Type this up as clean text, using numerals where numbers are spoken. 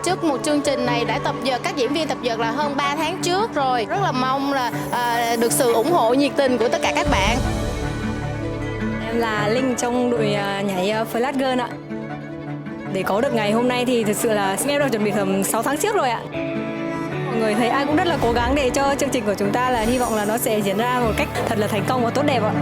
chức một chương trình này đã tập dượt, các diễn viên tập dượt là hơn 3 tháng trước rồi. Rất là mong là được sự ủng hộ nhiệt tình của tất cả các bạn. Em là Linh trong đội nhảy Flash Girl ạ. Để có được ngày hôm nay thì thực sự là em đã chuẩn bị tầm 6 tháng trước rồi ạ. Mọi người thấy ai cũng rất là cố gắng để cho chương trình của chúng ta, là hy vọng là nó sẽ diễn ra một cách thật là thành công và tốt đẹp ạ.